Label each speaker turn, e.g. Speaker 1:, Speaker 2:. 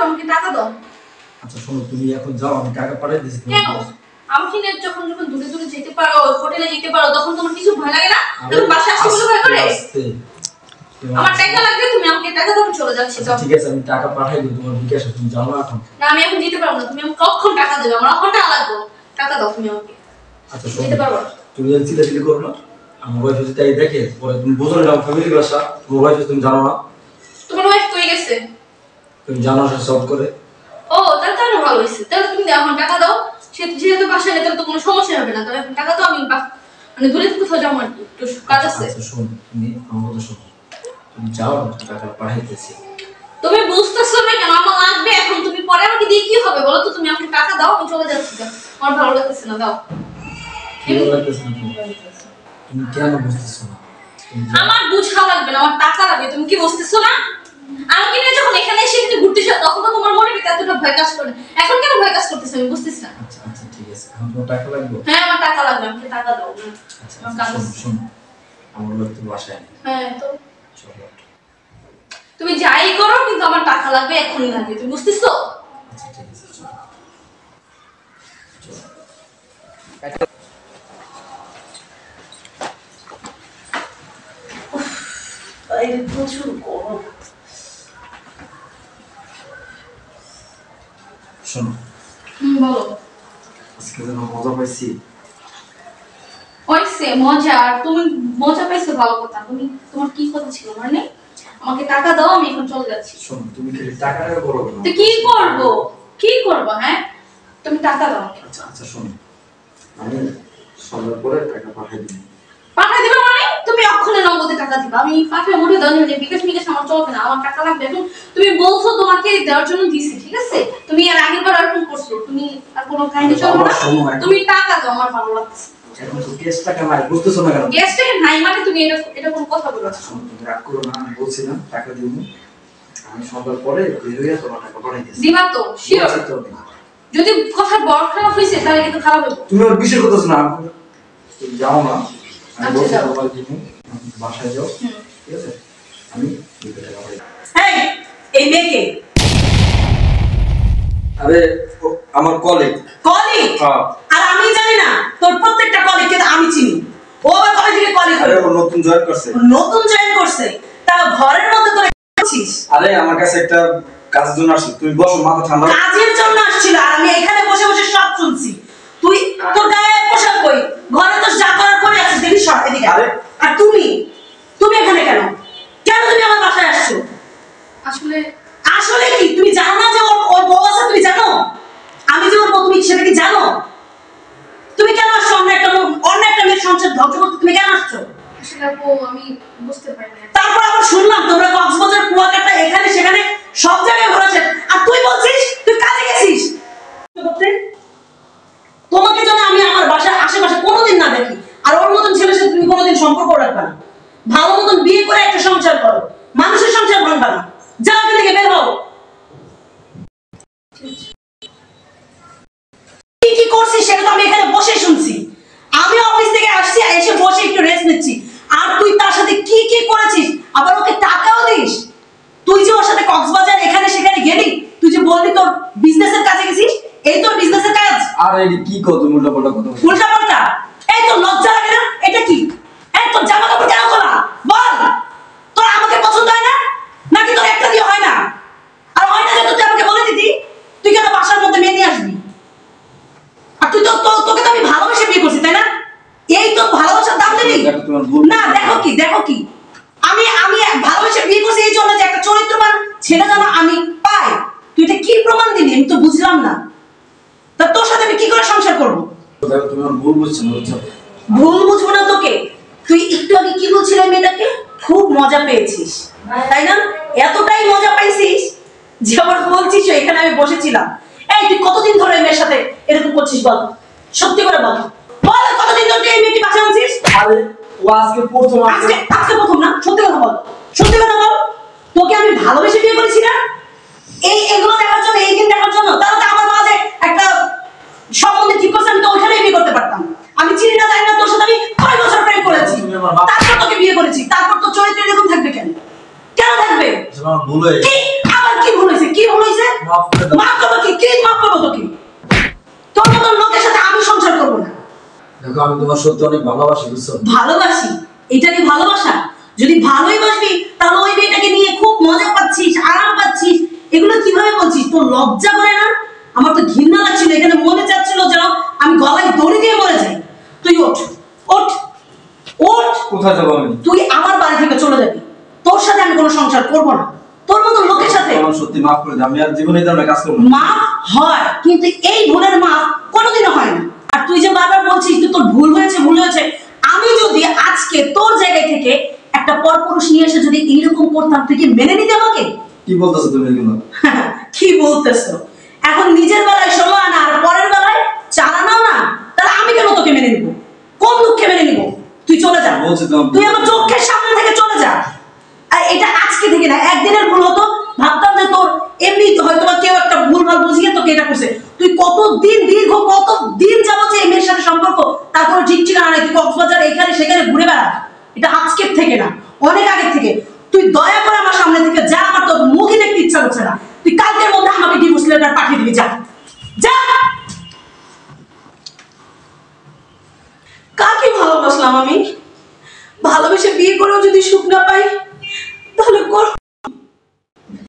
Speaker 1: আমাকে টাকা দাও।
Speaker 2: আচ্ছা শোনো, তুমি এখন যাও, আমি টাকা পাঠিয়ে দিচ্ছি।
Speaker 1: কেন আমাকে নিয়ে যখন যখন দূরে দূরে যেতে পারো, হোটেলে যেতে পারো, তখন তোমার কিছু ভয় লাগে না? তুমি বাসায় আসতে বলে ভয় করে? আমার টাকা লাগবে, তুমি আমাকে টাকা দাও, চলে যাচ্ছি।
Speaker 2: ঠিক আছে, আমি টাকা পাঠিয়ে দেব তোমার বিকাশে, তুমি যাও না এখন।
Speaker 1: না আমি এখন দিতে পারবো না, তুমি আমাকে কখন টাকা দেবে? আমার এখন টাকা লাগবে, টাকা দাও তুমি আমাকে।
Speaker 2: আচ্ছা শোনো,
Speaker 1: দিতে পারবো
Speaker 2: তুমি যদি চিল্লাচিল্লি করো না, আমার ওয়াইফ যদি তাই দেখে, পরে তুমি বুঝো না ফ্যামিলি বাসা, তোমার ওয়াইফ তুমি জানো না।
Speaker 1: তোমার ওয়াইফ কই গেছে?
Speaker 2: তুমি জানো সে সব করে।
Speaker 1: ও তাহলে তো আরো ভালো হয়েছে। তাহলে তুমি এখন টাকা দাও, যেহেতু বাসায় নেই তাহলে তো কোনো সমস্যা হবে না। তাহলে এখন টাকা দাও, আমি মানে দূরে কোথাও যাবো আর কি, একটু কাজ আছে।
Speaker 2: আচ্ছা শোন, তুমি আমার কথা শোনো, তুমি যাও, টাকা পাঠাইতেছি।
Speaker 1: তুমি বুঝতেছো না কেন? আমার লাগবে এখন, তুমি পরে আমাকে দিয়ে কি হবে বলো তো? তুমি আমাকে টাকা দাও, আমি চলে যাচ্ছি। আমার ভালো লাগতেছে না, দাও।
Speaker 2: কি লাগতেছে না? তুমি কেন বুঝতেছো না?
Speaker 1: আমার বুঝা লাগবে না, আমার টাকা লাগবে। তুমি কি বুঝতেছো না? আমাকে নিয়ে যখন এখানে এসে তুমি ঘুরতে যাও, তখন তো তোমার মনে ভিতরে এতটা ভয় কাজ করে। এখন কেন ভয় কাজ করতেছে আমি বুঝতেছি না।
Speaker 2: আচ্ছা আচ্ছা ঠিক আছে, এখন তোমার টাকা লাগবে?
Speaker 1: হ্যাঁ আমার টাকা লাগবে, আমাকে টাকা দাও।
Speaker 2: আচ্ছা শোন, আমার লোক তো বাসায় নেই।
Speaker 1: হ্যাঁ তো
Speaker 2: চলো,
Speaker 1: তুমি যাই করো, কিন্তু আমার টাকা লাগবে, এখনই লাগবে। তুমি বুঝতেছো?
Speaker 2: আচ্ছা ঠিক আছে, চলো।
Speaker 1: বাইরে প্রচুর গরম।
Speaker 2: শোনো,
Speaker 1: বলো।
Speaker 2: আজকে যেন মজা পাইছি।
Speaker 1: ওইসে মজা, আর তুমি মজা পাইছো ভালো কথা। তুমি তোমার কি কথা ছিল মানে? আমাকে টাকা দাও, আমি এখন চলে যাচ্ছি।
Speaker 2: শোনো, তুমি খালি টাকাটা বলো না।
Speaker 1: তো কি করব? কি করব? হ্যাঁ তুমি টাকা দাও।
Speaker 2: আচ্ছা আচ্ছা শোনো, আমি সন্ধ্যার পরে টাকা পাঠিয়ে দিই।
Speaker 1: পাঠিয়ে দিবে মানে? তুমি অক্ষণে নগদে টাকা দিবা? আমি পাঠিয়ে মোটে দাও না, বিকাশ মিকাশ আমার চলবে না, আমার টাকা লাগবে এখন। তুমি বলছো তোমাকে দেওয়ার জন্য দিছি, ঠিক আছে? তুমি এর আগের বার এরকম করছো, তুমি আর কোনো কাহিনী চলবে না। তুমি টাকা দাও, আমার ভালো লাগছে।
Speaker 2: এখন তো কেস টাকা নাই, বুঝতেছো না কেন?
Speaker 1: গেস্টে নাই মানে তুমি এটা কোন কথা বলছো?
Speaker 2: শোনো, তুমি রাগ করো না, আমি বলছি না টাকা দিব। আমি সন্ধ্যার পরে বের হইয়া তোমার টাকা পাঠিয়ে দিছি।
Speaker 1: দিবা তো? শিওর? যদি কথা বড় খারাপ হইছে তাহলে কিন্তু খারাপ হবে।
Speaker 2: তুমি আর বিষয় কথা শোনা, তুমি যাও না। আমি
Speaker 1: আচ্ছা,
Speaker 2: বলছি
Speaker 1: যাও।
Speaker 2: তোমার দিব, বাসায় যাও, ঠিক আছে? আমি টাকা পাঠিয়ে দিই।
Speaker 3: এই এই মেয়েকে?
Speaker 2: আরে আমার কলিগ।
Speaker 3: কলিগ?
Speaker 2: হ্যাঁ।
Speaker 3: আর আমি জানি না তোর প্রত্যেকটা কলিগকে আমি চিনি। ও আবার কলেজ থেকে কলিগ।
Speaker 2: আরে ও নতুন জয়েন করছে।
Speaker 3: নতুন জয়েন করছে? তা ঘরের মধ্যে তোরা কি করছিস?
Speaker 2: আরে আমার কাছে একটা কাজের জন্য আসছে, তুমি বসো, মাথা ঠান্ডা।
Speaker 3: কাজের জন্য আসছিল আর আমি এখানে বসে বসে সব শুনছি। তুই তোর গায়ে পোশাক কই? ঘরে তো যা করার করে আছিস, দেখি সর এদিকে।
Speaker 2: আরে
Speaker 3: আর তুমি তুমি এখানে কেন? কেন তুমি আমার বাসায় আসছো?
Speaker 1: আসলে
Speaker 3: আসলে কি তুমি জানো না যে ওর বউ আছে? তুমি জানো আমি যে ওর বউ, তুমি সেটা কি জানো? তুমি কেন আসছো? অন্য একটা মেয়ের সংসার ধ্বংস করতে তুমি কেন আসছো?
Speaker 1: আসলে আপু আমি বুঝতে পারি না।
Speaker 3: তারপর আবার শুনলাম তোমরা কক্সবাজার, কুয়াকাটা, এখানে সেখানে সব জায়গায় ঘোরাচ্ছেন, আর তুই বলছিস তুই কাজে গেছিস। তোমাকে যেন আমি আমার বাসার আশেপাশে কোনোদিন না দেখি। আর ওর মতন ছেলের সাথে তুমি কোনোদিন সম্পর্ক রাখবে না। ভালো মতন বিয়ে করে একটা সংসার করো, মানুষের সংসার ভাঙবা না। যাও এখান থেকে, বের হও। কি করছিস সেটা তো আমি এখানে বসে শুনছি। আমি অফিস থেকে আসছি, এসে বসে একটু রেস্ট নিচ্ছি, আর তুই তার সাথে কি কি করেছিস? আবার ওকে টাকাও দিস? তুই যে ওর সাথে কক্সবাজার এখানে সেখানে গেলি, তুই যে বললি তোর বিজনেসের কাজে গেছিস, এই তোর বিজনেসের কাজ?
Speaker 2: আরে এই কি কও তুমি উল্টাপাল্টা কথা বলছো?
Speaker 3: উল্টাপাল্টা? এই তোর লজ্জা লাগে না? এটা কি? এই তোর জামা কাপড় কেন খোলা? বল, তোর আমাকে পছন্দ হয় না নাকি তোর একটা দিয়ে হয় না? আর হয় না যে তুই আমাকে বলে দিতি, তুই কেন বাসার মধ্যে মেয়ে নিয়ে আসবি? আর তুই তো তোকে তো আমি ভালোবেসে বিয়ে করছি, তাই না? এই তো ভালোবাসার দাম দিবি না? দেখো কি আমি ভালোবেসে বিয়ে করছি এই জন্য যে একটা চরিত্রবান ছেলে যেন আমি পাই। তুই এটা কি প্রমাণ দিলি আমি তো বুঝলাম না। তা তোর সাথে আমি কি করে সংসার করবো?
Speaker 2: দেখো তুমি আমার ভুল বুঝছো না, বুঝছো?
Speaker 3: ভুল বুঝবো না তোকে? তুই একটু আগে কি বলছিলি মেয়েটাকে? খুব মজা পেয়েছিস, তাই না? এতটাই মজা পাইছিস যে আবার বলছিস এখানে আমি বসেছিলাম। এই তুই কতদিন ধরে এই মেয়ের সাথে এরকম করছিস বল? সত্যি করে বল, বল কতদিন ধরে এই মেয়েকে বাঁচা আনছিস?
Speaker 2: আরে ও আজকে প্রথম আসছে।
Speaker 3: আজকে প্রথম না? সত্যি কথা বল, সত্যি কথা বল। তোকে আমি ভালোবেসে বিয়ে করেছি না এগুলো দেখার জন্য, এই দিন দেখার জন্য? তাহলে তো আমার মাঝে একটা সম্বন্ধে ঠিক করছে, আমি তো ওইখানেই বিয়ে করতে পারতাম। আমি চিনি না জানি না তোর সাথে আমি 6 বছর প্রেম করেছি, তারপর তোকে বিয়ে করেছি। তারপর তোর চরিত্র এরকম থাকবে কেন? কেন থাকবে?
Speaker 2: আমার ভুল হয়েছে।
Speaker 3: কি আবার কি ভুল হয়েছে? কি ভুল হয়েছে?
Speaker 2: মাফ করে দাও।
Speaker 3: মাফ করবো কি? কে মাফ করবো তোকে? তোর মতো লোকের সাথে আমি সংসার করবো না।
Speaker 2: দেখো আমি তোমার সত্যি অনেক ভালোবাসি, বুঝছো?
Speaker 3: ভালোবাসি? এটা কি ভালোবাসা? যদি ভালোই বাসবি তাহলে ওই মেয়েটাকে নিয়ে খুব মজা পাচ্ছিস, আরাম পাচ্ছিস, এগুলো কিভাবে বলছিস? তোর লজ্জা করে না? আমার তো ঘৃণা লাগছিল, এখানে মনে চাচ্ছিল যেন আমি গলায় দড়ি দিয়ে মরে যাই। তুই ওঠ, ওঠ, ওঠ।
Speaker 2: কোথায় যাবো আমি?
Speaker 3: তুই আমার বাড়ি থেকে চলে যাবি। তোর সাথে আমি কোনো সংসার করব না। তোর মতো লোকের সাথে
Speaker 2: আমার সত্যি মাফ করে দাও, আমি আর জীবনে এই ধরনের কাজ করবো না।
Speaker 3: মাপ হয়, কিন্তু এই ভুলের মাপ কোনোদিনও হয় না। আর তুই যে বারবার বলছিস যে তোর ভুল হয়েছে, ভুল হয়েছে, আমি যদি আজকে তোর জায়গায় থেকে একটা পরপুরুষ নিয়ে এসে যদি এইরকম করতাম, তুই কি মেনে নিতে আমাকে?
Speaker 2: কি বলতেছো তুমি এগুলো?
Speaker 3: কি বলতেছো? এখন নিজের বেলায় 16 আনা আর পরের বেলায় 4 আনাও না, তাহলে আমি কেন তোকে মেনে নিব? কোন দুঃখে মেনে নিব? তুই চলে যা,
Speaker 2: বলছি তো আমি-
Speaker 3: তুই আমার চোখের সামনে থেকে চলে যা। আর এটা আজকে থেকে না, একদিনের ভুল হতো, ভাবতাম যে তোর এমনি হয়তো বা কেউ একটা ভুল ভাল বুঝিয়ে তোকে এটা করছে। তুই কতদিন, দীর্ঘ কতদিন যাবো যে এই মেয়ের সাথে সম্পর্ক, তারপর ঠিক ঠিকানা নাই, তুই কক্সবাজার এখানে সেখানে ঘুরে বেড়াস। এটা আজকের থেকে না, অনেক আগের থেকে। তুই দয়া করে আমার সামনে থেকে যা, আমার তোর মুখই দেখতে ইচ্ছা হচ্ছে না। তুই কালকের মধ্যে আমাকে ডিভোর্স লেটার পাঠিয়ে দিবি, যা যা। কাকে ভালোবাসলাম আমি? ভালোবেসে বিয়ে করেও যদি সুখ না পাই, তাহলে